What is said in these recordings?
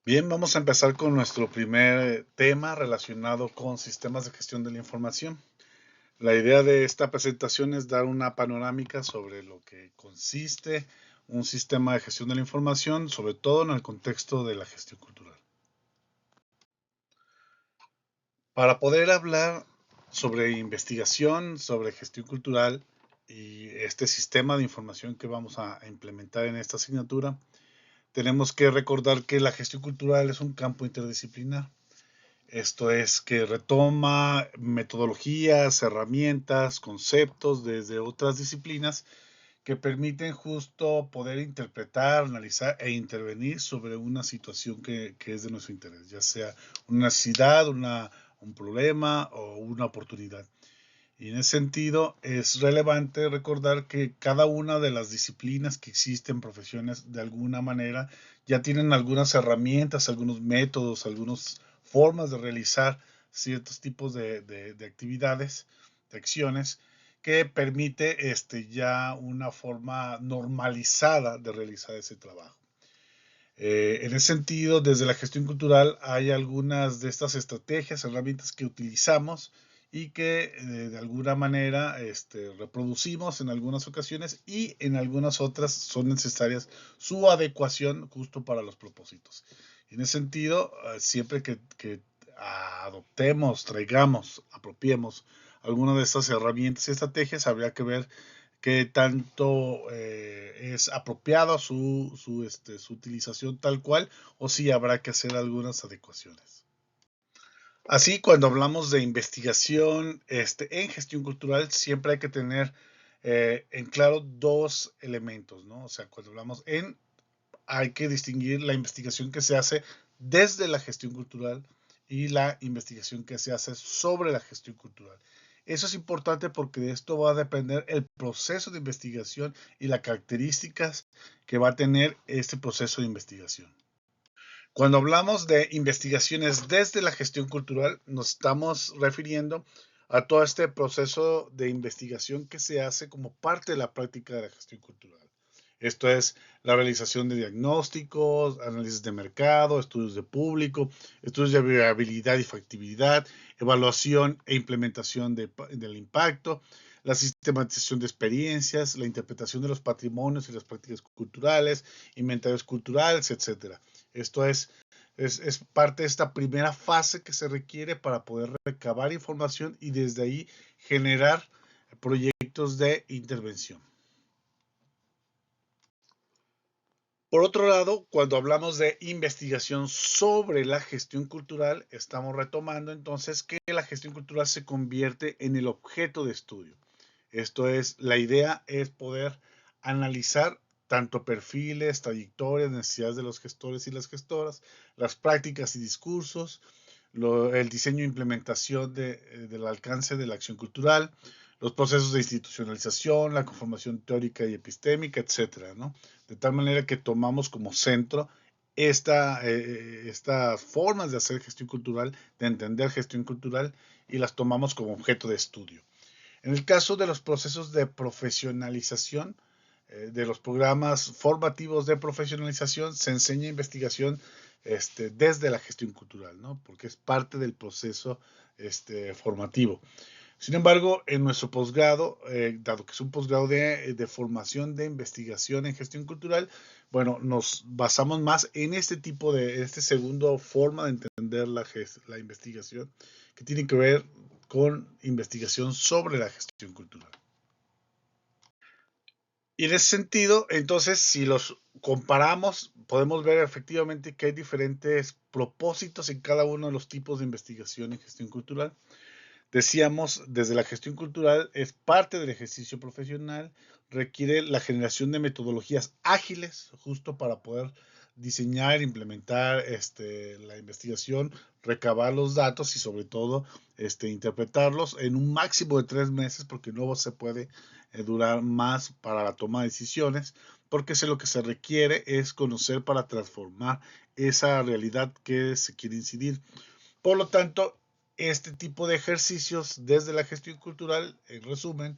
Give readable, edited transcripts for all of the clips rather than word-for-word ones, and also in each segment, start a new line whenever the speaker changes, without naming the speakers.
Bien, vamos a empezar con nuestro primer tema relacionado con sistemas de gestión de la información. La idea de esta presentación es dar una panorámica sobre lo que consiste un sistema de gestión de la información, sobre todo en el contexto de la gestión cultural. Para poder hablar sobre investigación, sobre gestión cultural y este sistema de información que vamos a implementar en esta asignatura, tenemos que recordar que la gestión cultural es un campo interdisciplinar. Esto es que retoma metodologías, herramientas, conceptos desde otras disciplinas que permiten justo poder interpretar, analizar e intervenir sobre una situación que es de nuestro interés, ya sea una necesidad, un problema o una oportunidad. Y en ese sentido es relevante recordar que cada una de las disciplinas que existen, profesiones, de alguna manera ya tienen algunas herramientas, algunos métodos, algunas formas de realizar ciertos tipos de actividades, de acciones, que permite ya una forma normalizada de realizar ese trabajo. En ese sentido, desde la gestión cultural hay algunas de estas estrategias, herramientas que utilizamos y que de alguna manera reproducimos en algunas ocasiones y en algunas otras son necesarias su adecuación justo para los propósitos. En ese sentido, siempre que adoptemos, traigamos, apropiemos alguna de estas herramientas y estrategias, habría que ver qué tanto es apropiado su utilización tal cual o si habrá que hacer algunas adecuaciones. Así, cuando hablamos de investigación en gestión cultural, siempre hay que tener en claro dos elementos, ¿no? O sea, cuando hablamos hay que distinguir la investigación que se hace desde la gestión cultural y la investigación que se hace sobre la gestión cultural. Eso es importante porque de esto va a depender el proceso de investigación y las características que va a tener este proceso de investigación. Cuando hablamos de investigaciones desde la gestión cultural, nos estamos refiriendo a todo este proceso de investigación que se hace como parte de la práctica de la gestión cultural. Esto es la realización de diagnósticos, análisis de mercado, estudios de público, estudios de viabilidad y factibilidad, evaluación e implementación del impacto, la sistematización de experiencias, la interpretación de los patrimonios y las prácticas culturales, inventarios culturales, etcétera. Esto es parte de esta primera fase que se requiere para poder recabar información y desde ahí generar proyectos de intervención. Por otro lado, cuando hablamos de investigación sobre la gestión cultural, estamos retomando entonces que la gestión cultural se convierte en el objeto de estudio. Esto es, la idea es poder analizar tanto perfiles, trayectorias, necesidades de los gestores y las gestoras, las prácticas y discursos, el diseño e implementación del alcance de la acción cultural, los procesos de institucionalización, la conformación teórica y epistémica, etcétera, ¿no? De tal manera que tomamos como centro estas formas de hacer gestión cultural, de entender gestión cultural, y las tomamos como objeto de estudio. En el caso de los procesos de profesionalización, de los programas formativos de profesionalización, se enseña investigación desde la gestión cultural, ¿no? Porque es parte del proceso formativo. Sin embargo, en nuestro posgrado, dado que es un posgrado de formación de investigación en gestión cultural, bueno, nos basamos más en este tipo segundo forma de entender la investigación, que tiene que ver con investigación sobre la gestión cultural. Y en ese sentido, entonces, si los comparamos, podemos ver efectivamente que hay diferentes propósitos en cada uno de los tipos de investigación en gestión cultural. Decíamos, desde la gestión cultural es parte del ejercicio profesional, requiere la generación de metodologías ágiles, justo para poder diseñar, implementar la investigación, recabar los datos y sobre todo interpretarlos en un máximo de 3 meses, porque luego se puede durar más para la toma de decisiones, porque lo que se requiere es conocer para transformar esa realidad que se quiere incidir. Por lo tanto, este tipo de ejercicios desde la gestión cultural, en resumen,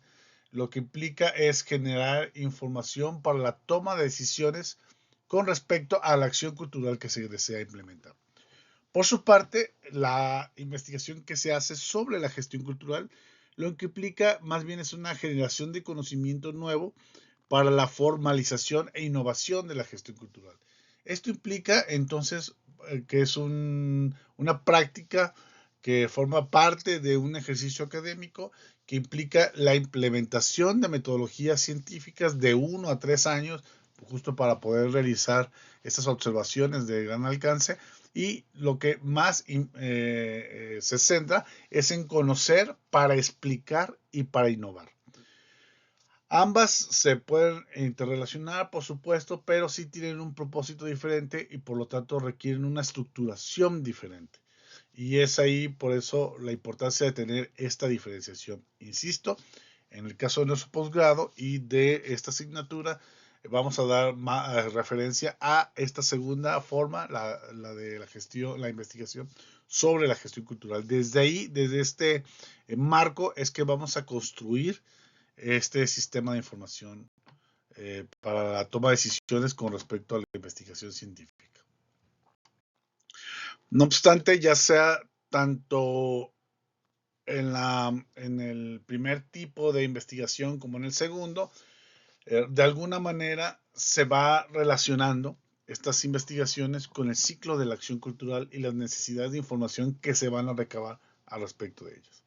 lo que implica es generar información para la toma de decisiones con respecto a la acción cultural que se desea implementar. Por su parte, la investigación que se hace sobre la gestión cultural lo que implica más bien es una generación de conocimiento nuevo para la formalización e innovación de la gestión cultural. Esto implica entonces que es una práctica que forma parte de un ejercicio académico que implica la implementación de metodologías científicas de 1 a 3 años, justo para poder realizar estas observaciones de gran alcance. Y lo que más se centra es en conocer para explicar y para innovar. Ambas se pueden interrelacionar, por supuesto, pero sí tienen un propósito diferente y por lo tanto requieren una estructuración diferente. Y es ahí por eso la importancia de tener esta diferenciación. Insisto, en el caso de nuestro posgrado y de esta asignatura, vamos a dar más referencia a esta segunda forma, la de la gestión, la investigación sobre la gestión cultural. Desde ahí, desde este marco, es que vamos a construir este sistema de información para la toma de decisiones con respecto a la investigación científica. No obstante, ya sea tanto en el primer tipo de investigación como en el segundo, de alguna manera se va relacionando estas investigaciones con el ciclo de la acción cultural y las necesidades de información que se van a recabar al respecto de ellas.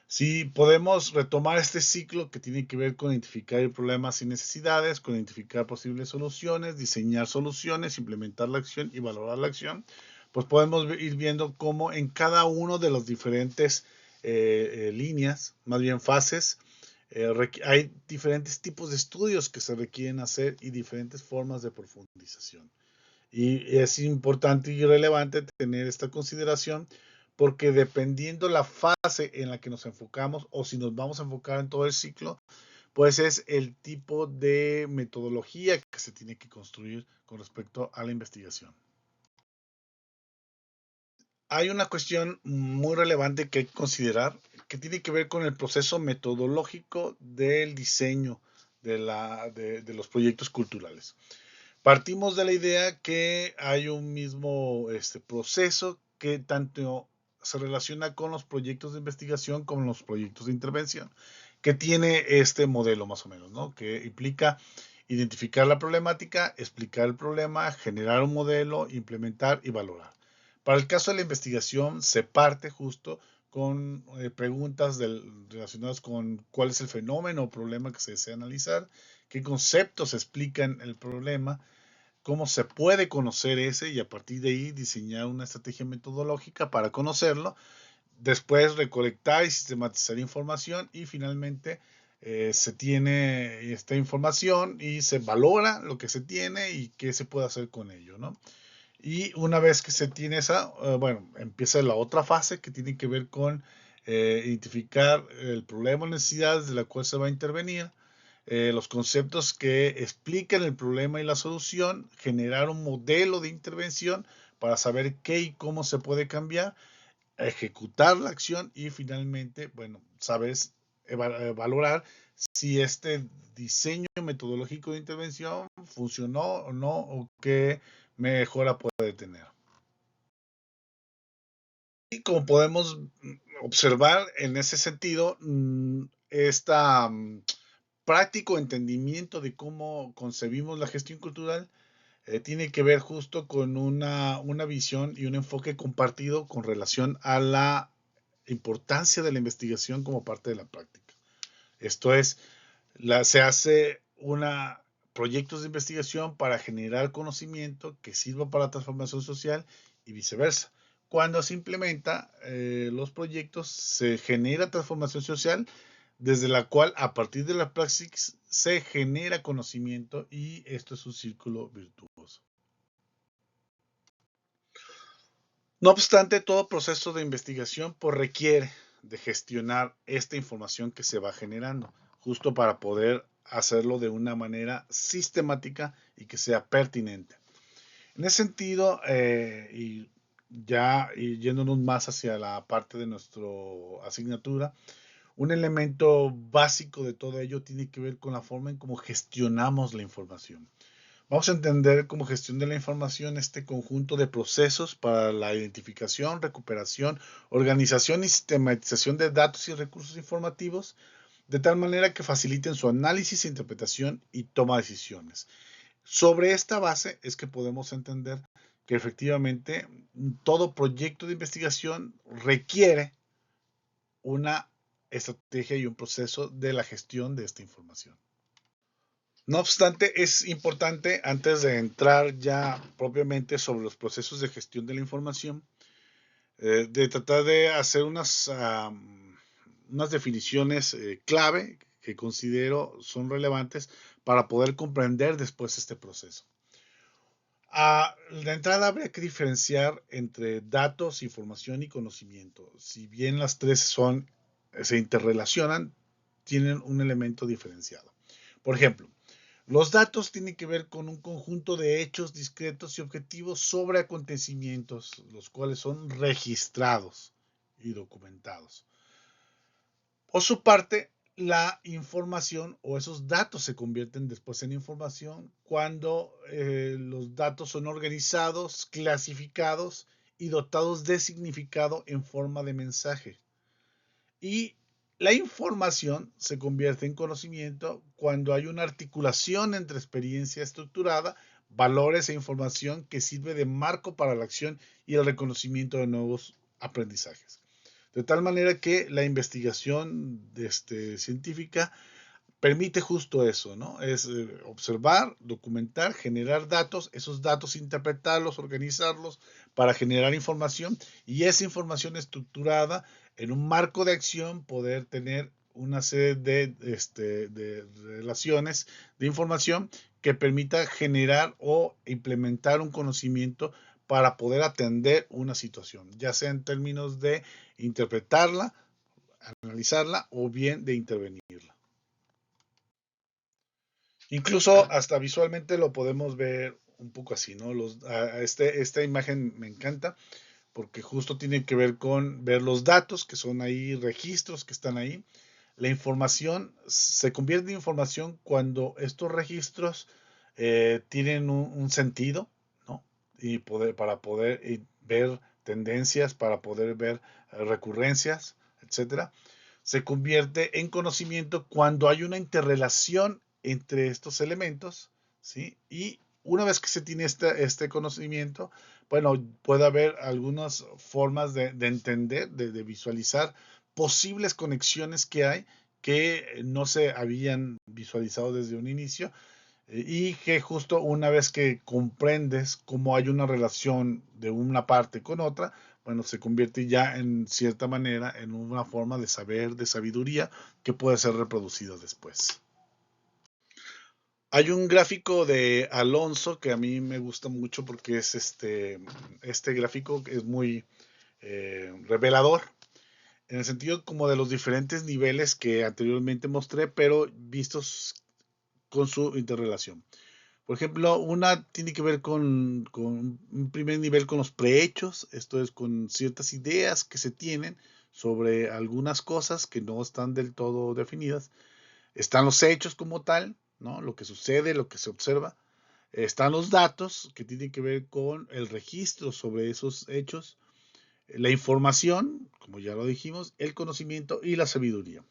Si podemos retomar este ciclo que tiene que ver con identificar problemas y necesidades, con identificar posibles soluciones, diseñar soluciones, implementar la acción y valorar la acción, pues podemos ir viendo cómo en cada uno de los diferentes líneas, más bien fases, hay diferentes tipos de estudios que se requieren hacer y diferentes formas de profundización. Y es importante y relevante tener esta consideración porque dependiendo la fase en la que nos enfocamos o si nos vamos a enfocar en todo el ciclo, pues es el tipo de metodología que se tiene que construir con respecto a la investigación. Hay una cuestión muy relevante que hay que considerar que tiene que ver con el proceso metodológico del diseño de los proyectos culturales. Partimos de la idea que hay un mismo proceso que tanto se relaciona con los proyectos de investigación como los proyectos de intervención, que tiene este modelo más o menos, ¿no? Que implica identificar la problemática, explicar el problema, generar un modelo, implementar y valorar. Para el caso de la investigación se parte justo con preguntas relacionadas con cuál es el fenómeno o problema que se desea analizar, qué conceptos explican el problema, cómo se puede conocer ese y a partir de ahí diseñar una estrategia metodológica para conocerlo, después recolectar y sistematizar información y finalmente se tiene esta información y se valora lo que se tiene y qué se puede hacer con ello, ¿no? Y una vez que se tiene esa, bueno, empieza la otra fase que tiene que ver con identificar el problema o necesidades de la cual se va a intervenir, los conceptos que explican el problema y la solución, generar un modelo de intervención para saber qué y cómo se puede cambiar, ejecutar la acción y finalmente, bueno, sabes valorar si este diseño metodológico de intervención funcionó o no o qué mejora puede tener. Y como podemos observar en ese sentido, esta práctico entendimiento de cómo concebimos la gestión cultural tiene que ver justo con una visión y un enfoque compartido con relación a la importancia de la investigación como parte de la práctica. Esto es, se hace proyectos de investigación para generar conocimiento que sirva para la transformación social y viceversa. Cuando se implementa los proyectos, se genera transformación social desde la cual a partir de la praxis se genera conocimiento y esto es un círculo virtuoso. No obstante, todo proceso de investigación requiere de gestionar esta información que se va generando, justo para poder hacerlo de una manera sistemática y que sea pertinente. En ese sentido, y ya yéndonos más hacia la parte de nuestra asignatura, un elemento básico de todo ello tiene que ver con la forma en cómo gestionamos la información. Vamos a entender como gestión de la información este conjunto de procesos para la identificación, recuperación, organización y sistematización de datos y recursos informativos, de tal manera que faciliten su análisis, interpretación y toma de decisiones. Sobre esta base es que podemos entender que efectivamente todo proyecto de investigación requiere una estrategia y un proceso de la gestión de esta información. No obstante, es importante, antes de entrar ya propiamente sobre los procesos de gestión de la información, de tratar de hacer unas definiciones clave que considero son relevantes para poder comprender después este proceso. De entrada habría que diferenciar entre datos, información y conocimiento. Si bien las tres se interrelacionan, tienen un elemento diferenciado. Por ejemplo, los datos tienen que ver con un conjunto de hechos discretos y objetivos sobre acontecimientos, los cuales son registrados y documentados. Por su parte, la información o esos datos se convierten después en información cuando los datos son organizados, clasificados y dotados de significado en forma de mensaje. Y la información se convierte en conocimiento cuando hay una articulación entre experiencia estructurada, valores e información que sirve de marco para la acción y el reconocimiento de nuevos aprendizajes. De tal manera que la investigación científica permite justo eso, ¿no? Es observar, documentar, generar datos, esos datos interpretarlos, organizarlos para generar información y esa información estructurada en un marco de acción poder tener una serie de relaciones de información que permita generar o implementar un conocimiento para poder atender una situación, ya sea en términos de interpretarla, analizarla o bien de intervenirla. Incluso hasta visualmente lo podemos ver un poco así, ¿no? Esta imagen me encanta porque justo tiene que ver con ver los datos que son ahí, registros que están ahí. La información se convierte en información cuando estos registros tienen un sentido, ¿no? Y para poder ver tendencias, para poder ver recurrencias, etcétera. Se convierte en conocimiento cuando hay una interrelación entre estos elementos, ¿sí? Y una vez que se tiene este conocimiento, bueno, puede haber algunas formas de entender, de visualizar posibles conexiones que hay que no se habían visualizado desde un inicio y que justo una vez que comprendes cómo hay una relación de una parte con otra, bueno, se convierte ya en cierta manera en una forma de saber, de sabiduría que puede ser reproducido después. Hay un gráfico de Alonso que a mí me gusta mucho porque es este gráfico que es muy revelador en el sentido como de los diferentes niveles que anteriormente mostré, pero vistos con su interrelación. Por ejemplo, una tiene que ver con un primer nivel con los prehechos, esto es con ciertas ideas que se tienen sobre algunas cosas que no están del todo definidas. Están los hechos como tal, ¿no? Lo que sucede, lo que se observa. Están los datos que tienen que ver con el registro sobre esos hechos, la información, como ya lo dijimos, el conocimiento y la sabiduría.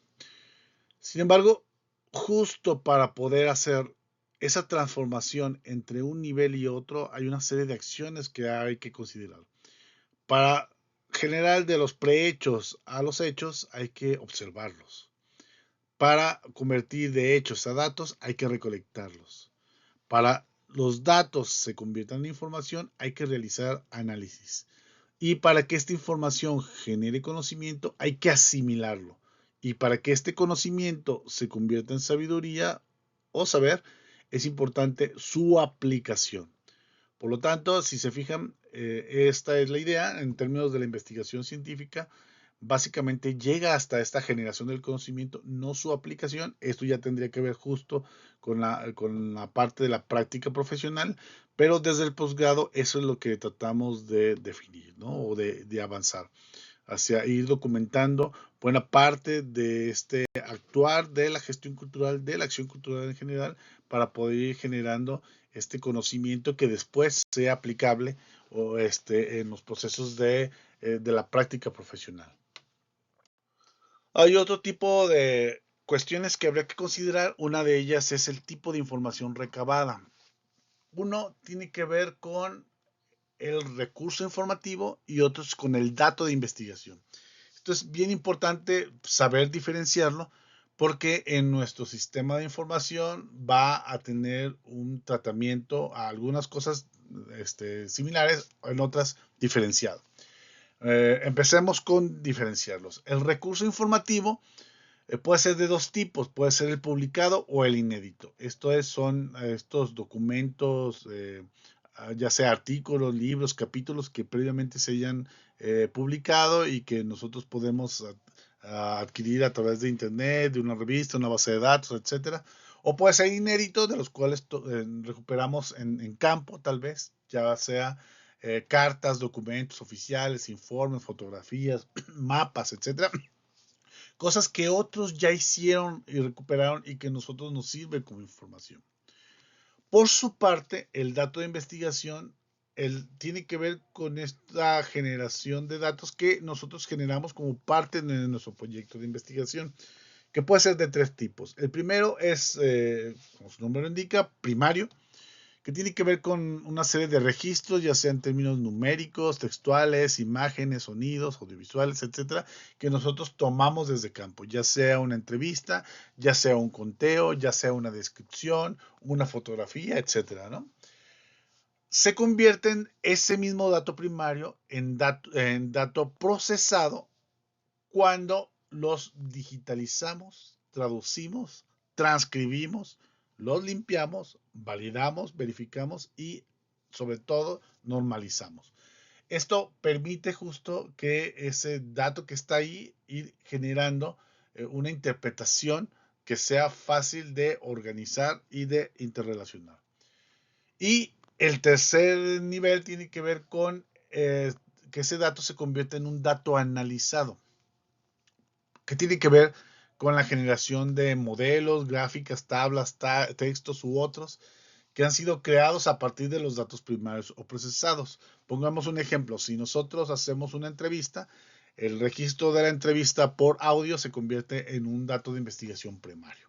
Sin embargo, justo para poder hacer esa transformación entre un nivel y otro, hay una serie de acciones que hay que considerar. Para generar de los prehechos a los hechos, hay que observarlos. Para convertir de hechos a datos, hay que recolectarlos. Para los datos se conviertan en información, hay que realizar análisis. Y para que esta información genere conocimiento, hay que asimilarlo. Y para que este conocimiento se convierta en sabiduría o saber, es importante su aplicación. Por lo tanto, si se fijan, esta es la idea en términos de la investigación científica. Básicamente llega hasta esta generación del conocimiento, no su aplicación. Esto ya tendría que ver justo con la parte de la práctica profesional, pero desde el posgrado eso es lo que tratamos de definir, ¿no? O de avanzar hacia ir documentando buena parte de este actuar de la gestión cultural, de la acción cultural en general, para poder ir generando este conocimiento que después sea aplicable o en los procesos de la práctica profesional. Hay otro tipo de cuestiones que habría que considerar. Una de ellas es el tipo de información recabada. Uno tiene que ver con el recurso informativo y otros con el dato de investigación. Esto es bien importante saber diferenciarlo porque en nuestro sistema de información va a tener un tratamiento a algunas cosas similares, en otras diferenciado. Empecemos con diferenciarlos. El recurso informativo puede ser de dos tipos, puede ser el publicado o el inédito. Son estos documentos, ya sea artículos, libros, capítulos que previamente se hayan publicado y que nosotros podemos adquirir a través de internet, de una revista, una base de datos, etcétera. O puede ser inédito, de los cuales recuperamos en campo, tal vez, ya sea cartas, documentos oficiales, informes, fotografías, mapas, etcétera. Cosas que otros ya hicieron y recuperaron y que a nosotros nos sirve como información. Por su parte, el dato de investigación tiene que ver con esta generación de datos que nosotros generamos como parte de nuestro proyecto de investigación, que puede ser de tres tipos. El primero es, como su nombre lo indica, primario, que tiene que ver con una serie de registros, ya sea en términos numéricos, textuales, imágenes, sonidos, audiovisuales, etcétera, que nosotros tomamos desde campo, ya sea una entrevista, ya sea un conteo, ya sea una descripción, una fotografía, etcétera, ¿no? Se convierte en ese mismo dato primario en dato procesado cuando los digitalizamos, traducimos, transcribimos, los limpiamos, validamos, verificamos y sobre todo normalizamos. Esto permite justo que ese dato que está ahí ir generando una interpretación que sea fácil de organizar y de interrelacionar. Y el tercer nivel tiene que ver con que ese dato se convierte en un dato analizado, que tiene que ver con la generación de modelos, gráficas, tablas, textos u otros que han sido creados a partir de los datos primarios o procesados. Pongamos un ejemplo, si nosotros hacemos una entrevista, el registro de la entrevista por audio se convierte en un dato de investigación primario.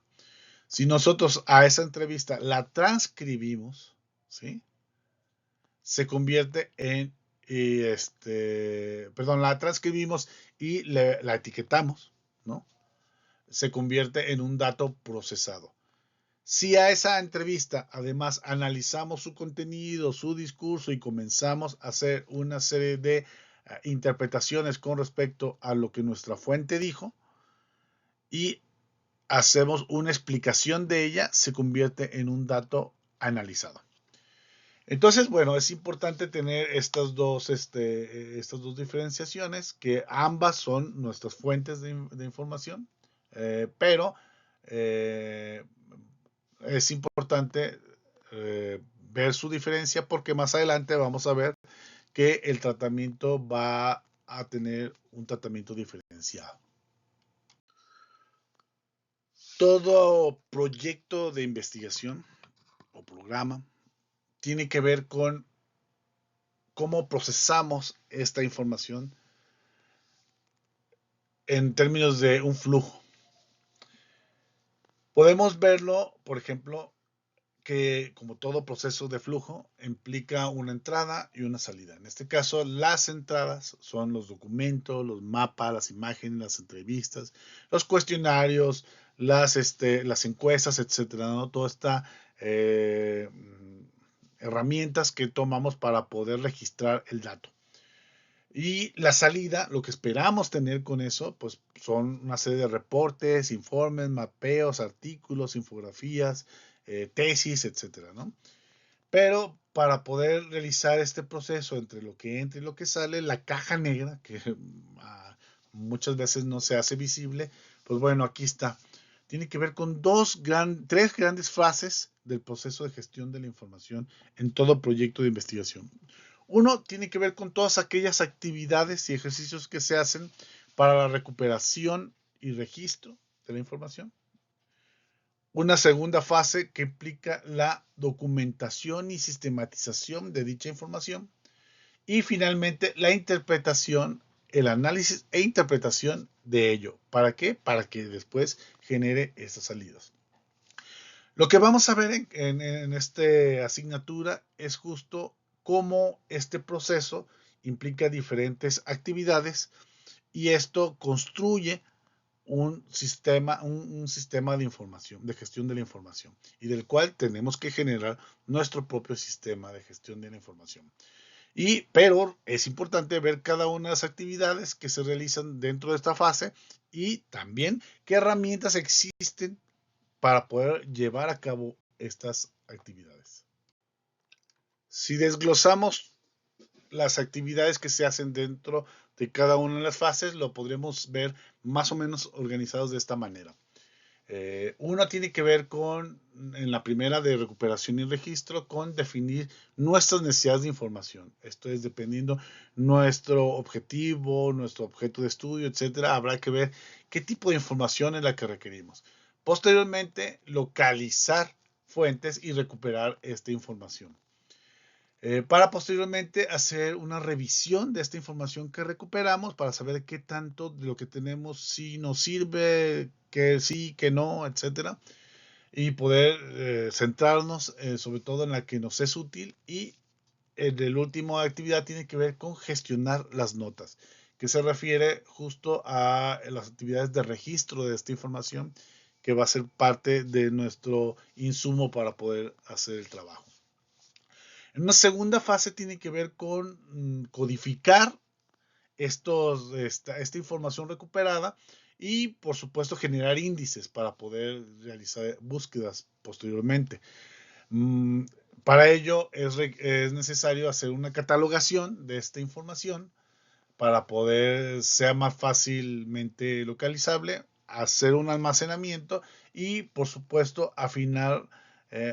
Si nosotros a esa entrevista la transcribimos, ¿sí? Se convierte en, la transcribimos y la etiquetamos, ¿no? Se convierte en un dato procesado. Si a esa entrevista además analizamos su contenido, su discurso y comenzamos a hacer una serie de interpretaciones con respecto a lo que nuestra fuente dijo y hacemos una explicación de ella, se convierte en un dato analizado. Entonces, bueno, es importante tener estas dos diferenciaciones, que ambas son nuestras fuentes de información, pero es importante ver su diferencia porque más adelante vamos a ver que el tratamiento va a tener un tratamiento diferenciado. Todo proyecto de investigación o programa tiene que ver con cómo procesamos esta información en términos de un flujo. Podemos verlo, por ejemplo, que como todo proceso de flujo implica una entrada y una salida. En este caso, las entradas son los documentos, los mapas, las imágenes, las entrevistas, los cuestionarios, las encuestas, etcétera, ¿no? Toda esta herramientas que tomamos para poder registrar el dato. Y la salida, lo que esperamos tener con eso, pues son una serie de reportes, informes, mapeos, artículos, infografías, tesis, etcétera, ¿no? Pero para poder realizar este proceso entre lo que entra y lo que sale, la caja negra, que muchas veces no se hace visible, pues bueno, aquí está. Tiene que ver con tres grandes fases del proceso de gestión de la información en todo proyecto de investigación. Uno tiene que ver con todas aquellas actividades y ejercicios que se hacen para la recuperación y registro de la información. Una segunda fase que implica la documentación y sistematización de dicha información. Y finalmente, la interpretación, el análisis e interpretación de ello. ¿Para qué? Para que después genere estas salidas. Lo que vamos a ver en esta asignatura es justo cómo este proceso implica diferentes actividades y esto construye un sistema de información, de gestión de la información, y del cual tenemos que generar nuestro propio sistema de gestión de la información. Pero es importante ver cada una de las actividades que se realizan dentro de esta fase y también qué herramientas existen para poder llevar a cabo estas actividades. Si desglosamos las actividades que se hacen dentro de cada una de las fases, lo podremos ver más o menos organizados de esta manera. Uno tiene que ver con, en la primera de recuperación y registro, con definir nuestras necesidades de información. Esto es dependiendo nuestro objetivo, nuestro objeto de estudio, etcétera. Habrá que ver qué tipo de información es la que requerimos. Posteriormente, localizar fuentes y recuperar esta información. Para posteriormente hacer una revisión de esta información que recuperamos para saber qué tanto de lo que tenemos sí nos sirve, que sí, que no, etcétera, y poder centrarnos sobre todo en la que nos es útil. Y el último actividad tiene que ver con gestionar las notas, que se refiere justo a las actividades de registro de esta información que va a ser parte de nuestro insumo para poder hacer el trabajo. En una segunda fase tiene que ver con codificar esta información recuperada y, por supuesto, generar índices para poder realizar búsquedas posteriormente. Mm, para ello es necesario hacer una catalogación de esta información para poder ser más fácilmente localizable, hacer un almacenamiento y, por supuesto, afinar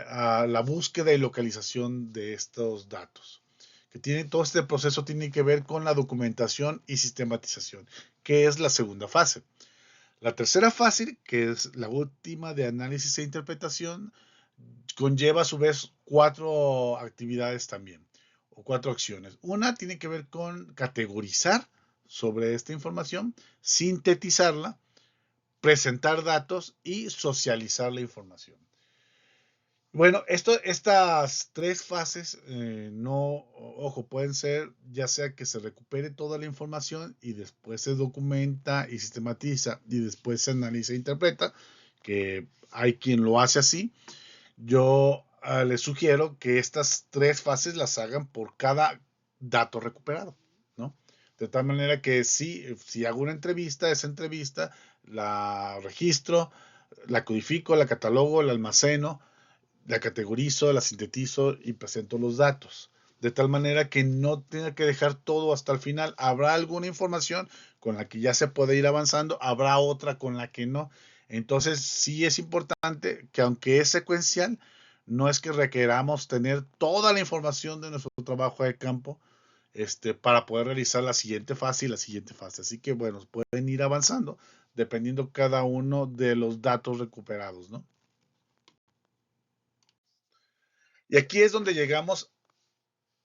a la búsqueda y localización de estos datos. Todo este proceso tiene que ver con la documentación y sistematización, que es la segunda fase. La tercera fase, que es la última de análisis e interpretación, conlleva a su vez 4 actividades también, o 4 acciones. Una tiene que ver con categorizar sobre esta información, sintetizarla, presentar datos y socializar la información. Bueno, estas 3 fases, ojo, pueden ser ya sea que se recupere toda la información y después se documenta y sistematiza y después se analiza e interpreta, que hay quien lo hace así. Yo les sugiero que estas 3 fases las hagan por cada dato recuperado, ¿no? De tal manera que si hago una entrevista, esa entrevista la registro, la codifico, la catalogo, la almaceno, la categorizo, la sintetizo y presento los datos. De tal manera que no tenga que dejar todo hasta el final. Habrá alguna información con la que ya se puede ir avanzando, habrá otra con la que no. Entonces sí es importante que, aunque es secuencial, no es que requeramos tener toda la información de nuestro trabajo de campo para poder realizar la siguiente fase y la siguiente fase. Así que bueno, pueden ir avanzando dependiendo cada uno de los datos recuperados, ¿no? Y aquí es donde llegamos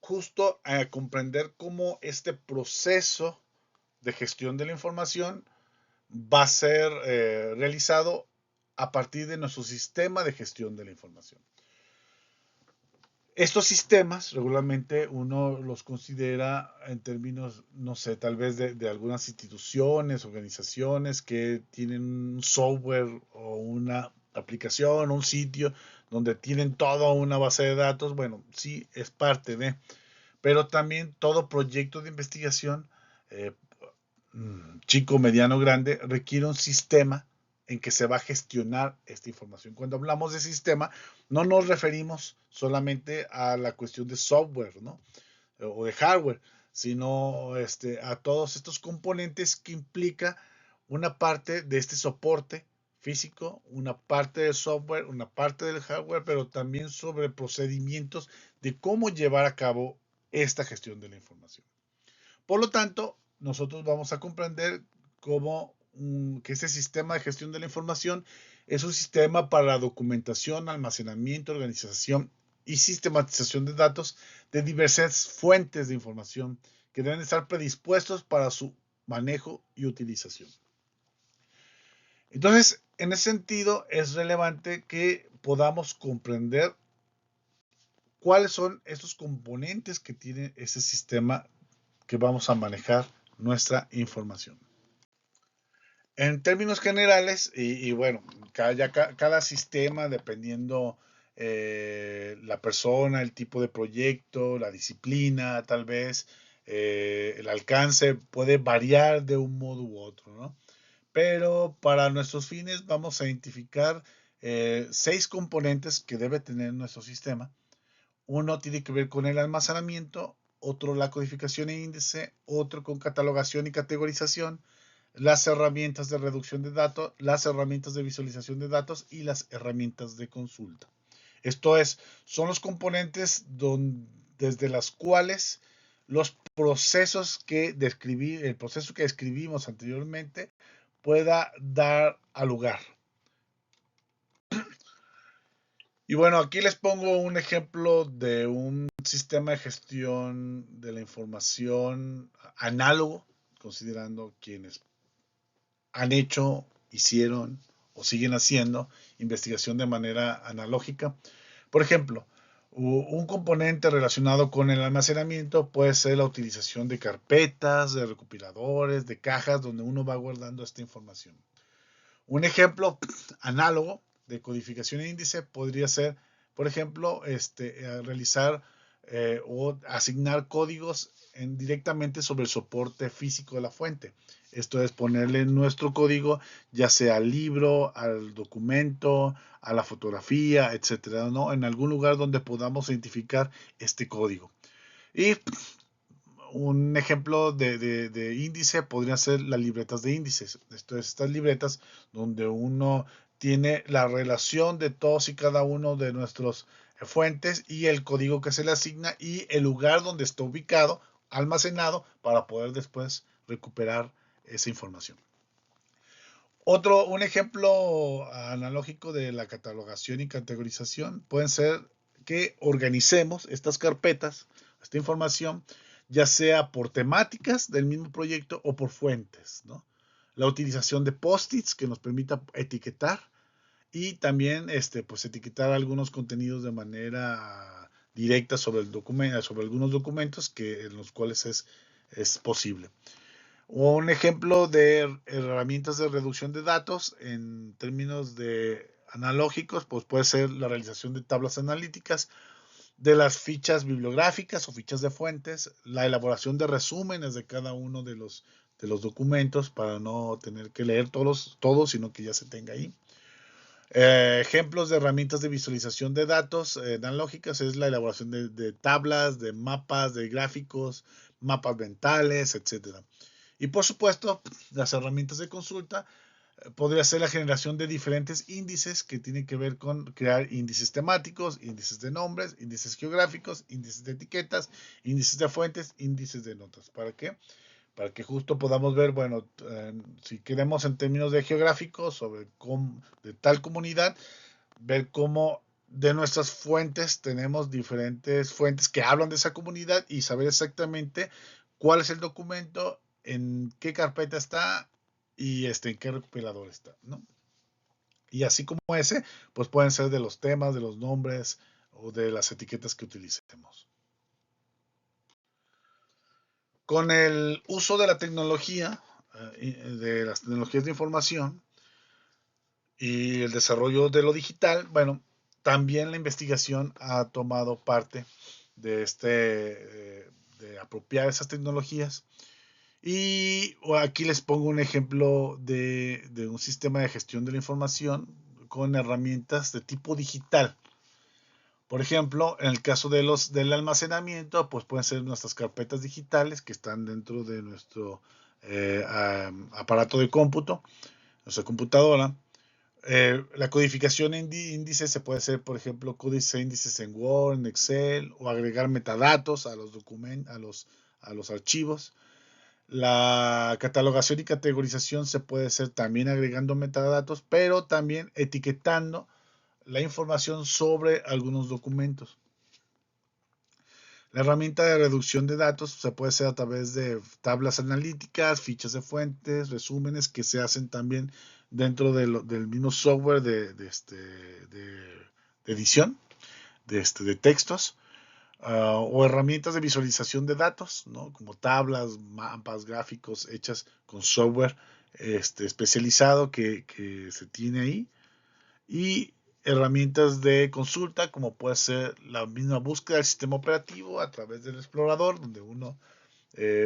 justo a comprender cómo este proceso de gestión de la información va a ser realizado a partir de nuestro sistema de gestión de la información. Estos sistemas regularmente uno los considera en términos, no sé, tal vez de algunas instituciones, organizaciones que tienen un software o una aplicación, un sitio donde tienen toda una base de datos. Bueno, sí, es parte de, pero también todo proyecto de investigación, eh, chico, mediano, grande, requiere un sistema en que se va a gestionar esta información. Cuando hablamos de sistema, no nos referimos solamente a la cuestión de software, ¿no? O de hardware, sino a todos estos componentes que implica una parte de este soporte físico, una parte del software, una parte del hardware, pero también sobre procedimientos de cómo llevar a cabo esta gestión de la información. Por lo tanto, nosotros vamos a comprender cómo que este sistema de gestión de la información es un sistema para la documentación, almacenamiento, organización y sistematización de datos de diversas fuentes de información que deben estar predispuestos para su manejo y utilización. Entonces, en ese sentido, es relevante que podamos comprender cuáles son estos componentes que tiene ese sistema que vamos a manejar nuestra información. En términos generales, y bueno, cada sistema, dependiendo la persona, el tipo de proyecto, la disciplina, tal vez, el alcance puede variar de un modo u otro, ¿no? Pero para nuestros fines vamos a identificar 6 componentes que debe tener nuestro sistema. Uno tiene que ver con el almacenamiento, otro la codificación e índice, otro con catalogación y categorización, las herramientas de reducción de datos, las herramientas de visualización de datos y las herramientas de consulta. Esto es, son los componentes desde las cuales los procesos que el proceso que describimos anteriormente pueda dar a lugar. Y bueno, aquí les pongo un ejemplo de un sistema de gestión de la información análogo, considerando quienes han hecho, hicieron o siguen haciendo investigación de manera analógica. Por ejemplo, un componente relacionado con el almacenamiento puede ser la utilización de carpetas, de recopiladores, de cajas donde uno va guardando esta información. Un ejemplo análogo de codificación e índice podría ser, por ejemplo, realizar o asignar códigos directamente sobre el soporte físico de la fuente. Esto es ponerle nuestro código, ya sea al libro, al documento, a la fotografía, etcétera, ¿no? En algún lugar donde podamos identificar este código. Y un ejemplo de índice podría ser las libretas de índices. Esto es, estas libretas donde uno tiene la relación de todos y cada uno de nuestros fuentes y el código que se le asigna y el lugar donde está ubicado, almacenado, para poder después recuperar esa información. Un ejemplo analógico de la catalogación y categorización pueden ser que organicemos estas carpetas, esta información, ya sea por temáticas del mismo proyecto o por fuentes, ¿no? La utilización de post-its que nos permita etiquetar y también pues etiquetar algunos contenidos de manera directa sobre el documento, sobre algunos documentos en los cuales es posible. Un ejemplo de herramientas de reducción de datos en términos de analógicos, pues puede ser la realización de tablas analíticas, de las fichas bibliográficas o fichas de fuentes, la elaboración de resúmenes de cada uno de los documentos para no tener que leer todos, sino que ya se tenga ahí. Ejemplos de herramientas de visualización de datos analógicas es la elaboración de tablas, de mapas, de gráficos, mapas mentales, etcétera. Y por supuesto, las herramientas de consulta podría ser la generación de diferentes índices que tienen que ver con crear índices temáticos, índices de nombres, índices geográficos, índices de etiquetas, índices de fuentes, índices de notas. ¿Para qué? Para que justo podamos ver, bueno, si queremos en términos de geográficos sobre de tal comunidad, ver cómo de nuestras fuentes tenemos diferentes fuentes que hablan de esa comunidad y saber exactamente cuál es el documento, en qué carpeta está y en qué recopilador está, ¿no? Y así como ese, pues pueden ser de los temas, de los nombres o de las etiquetas que utilicemos. Con el uso de la tecnología, de las tecnologías de información y el desarrollo de lo digital, bueno, también la investigación ha tomado parte de de apropiar esas tecnologías. Y aquí les pongo un ejemplo de un sistema de gestión de la información con herramientas de tipo digital. Por ejemplo, en el caso del almacenamiento, pues pueden ser nuestras carpetas digitales que están dentro de nuestro aparato de cómputo, nuestra computadora. La codificación en índices se puede hacer, por ejemplo, codificar índices en Word, en Excel, o agregar metadatos a los documentos, a los archivos. La catalogación y categorización se puede hacer también agregando metadatos, pero también etiquetando la información sobre algunos documentos. La herramienta de reducción de datos se puede hacer a través de tablas analíticas, fichas de fuentes, resúmenes que se hacen también dentro del mismo software de edición de textos, o herramientas de visualización de datos, ¿no? Como tablas, mapas, gráficos hechas con software especializado que se tiene ahí, y herramientas de consulta como puede ser la misma búsqueda del sistema operativo a través del explorador, donde uno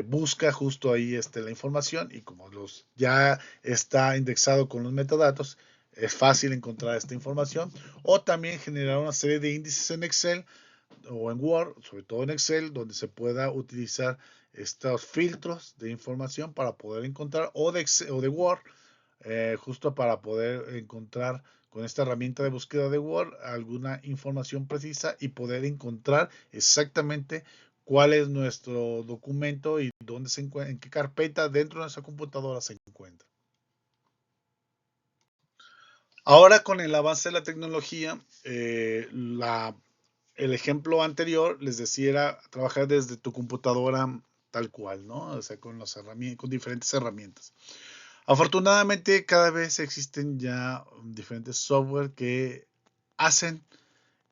busca justo ahí la información, y como ya está indexado con los metadatos, es fácil encontrar esta información, o también generar una serie de índices en Excel o en Word, sobre todo en Excel, donde se pueda utilizar estos filtros de información para poder encontrar, o de Word, justo para poder encontrar con esta herramienta de búsqueda de Word alguna información precisa y poder encontrar exactamente cuál es nuestro documento y dónde se encuentra, en qué carpeta dentro de nuestra computadora se encuentra. Ahora, con el avance de la tecnología, el ejemplo anterior, les decía, era trabajar desde tu computadora tal cual, ¿no? O sea, con diferentes herramientas. Afortunadamente, cada vez existen ya diferentes software que hacen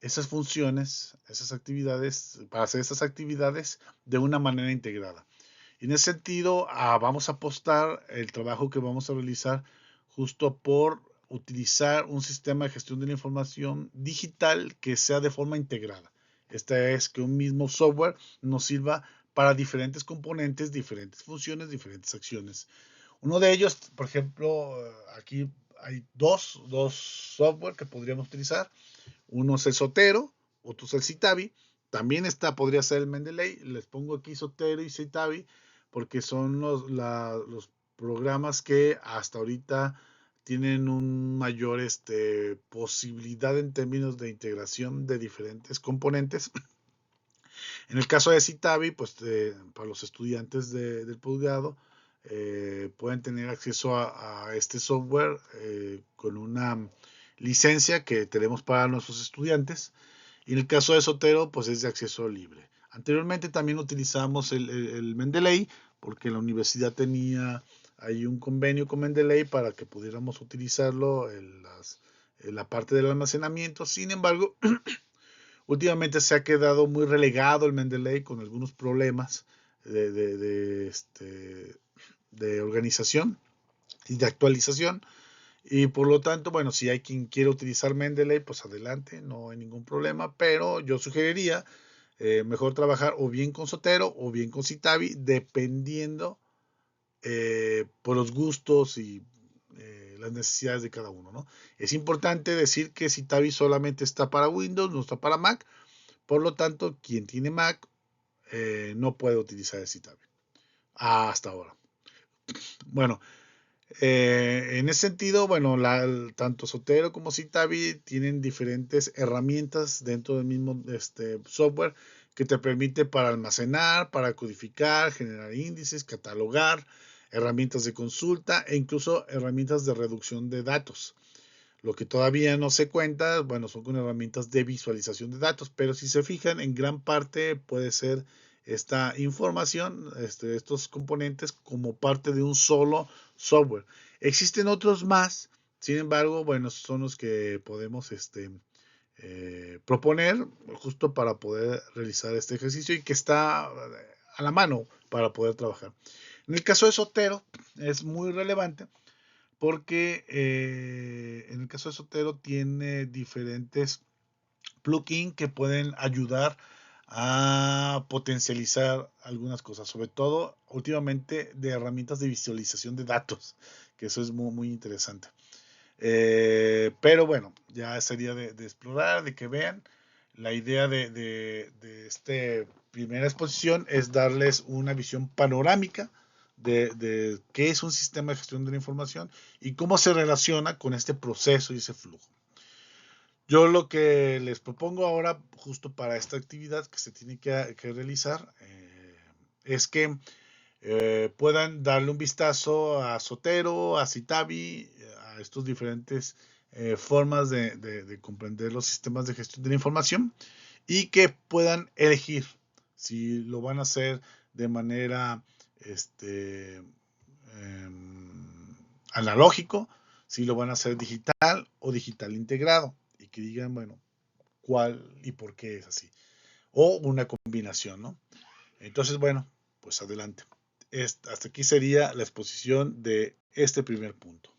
esas funciones, esas actividades, para hacer esas actividades de una manera integrada. Y en ese sentido, vamos a apostar el trabajo que vamos a realizar justo por utilizar un sistema de gestión de la información digital que sea de forma integrada. Esta es que un mismo software nos sirva para diferentes componentes, diferentes funciones, diferentes acciones. Uno de ellos, por ejemplo, aquí hay dos software que podríamos utilizar. Uno es el Sotero, otro es el Citavi. También podría ser el Mendeley. Les pongo aquí Sotero y Citavi porque son los programas que hasta ahorita tienen un mayor posibilidad en términos de integración de diferentes componentes. En el caso de Citavi, pues para los estudiantes del posgrado, pueden tener acceso a este software con una licencia que tenemos para nuestros estudiantes. Y en el caso de Sotero, pues es de acceso libre. Anteriormente también utilizamos el Mendeley, porque la universidad tenía ahí un convenio con Mendeley para que pudiéramos utilizarlo en la parte del almacenamiento. Sin embargo, últimamente se ha quedado muy relegado el Mendeley con algunos problemas de, de, de, este, de organización y de actualización. Y por lo tanto, bueno, si hay quien quiere utilizar Mendeley, pues adelante, no hay ningún problema. Pero yo sugeriría mejor trabajar o bien con Sotero o bien con Citavi, dependiendo por los gustos y las necesidades de cada uno, ¿no? Es importante decir que Citavi solamente está para Windows, no está para Mac. Por lo tanto, quien tiene Mac no puede utilizar el Citavi hasta ahora. Bueno, en ese sentido, bueno, tanto Sotero como Citavi tienen diferentes herramientas dentro del mismo software que te permite para almacenar, para codificar, generar índices, catalogar, herramientas de consulta e incluso herramientas de reducción de datos. Lo que todavía no se cuenta, bueno, son con herramientas de visualización de datos, pero si se fijan, en gran parte puede ser esta información, estos componentes como parte de un solo software. Existen otros más, sin embargo, bueno, son los que podemos proponer justo para poder realizar este ejercicio y que está a la mano para poder trabajar. En el caso de Sotero es muy relevante porque en el caso de Sotero tiene diferentes plugins que pueden ayudar a potencializar algunas cosas, sobre todo últimamente de herramientas de visualización de datos, que eso es muy, muy interesante. Pero bueno, ya sería de explorar, de que vean. La idea de esta primera exposición es darles una visión panorámica de qué es un sistema de gestión de la información y cómo se relaciona con este proceso y ese flujo. Yo lo que les propongo ahora, justo para esta actividad que se tiene que realizar, es que puedan darle un vistazo a Zotero, a Citavi, a estos diferentes formas de comprender los sistemas de gestión de la información y que puedan elegir si lo van a hacer de manera analógico, si lo van a hacer digital o digital integrado y que digan, bueno, cuál y por qué es así. O una combinación, ¿no? Entonces, bueno, pues adelante. Hasta aquí sería la exposición de este primer punto.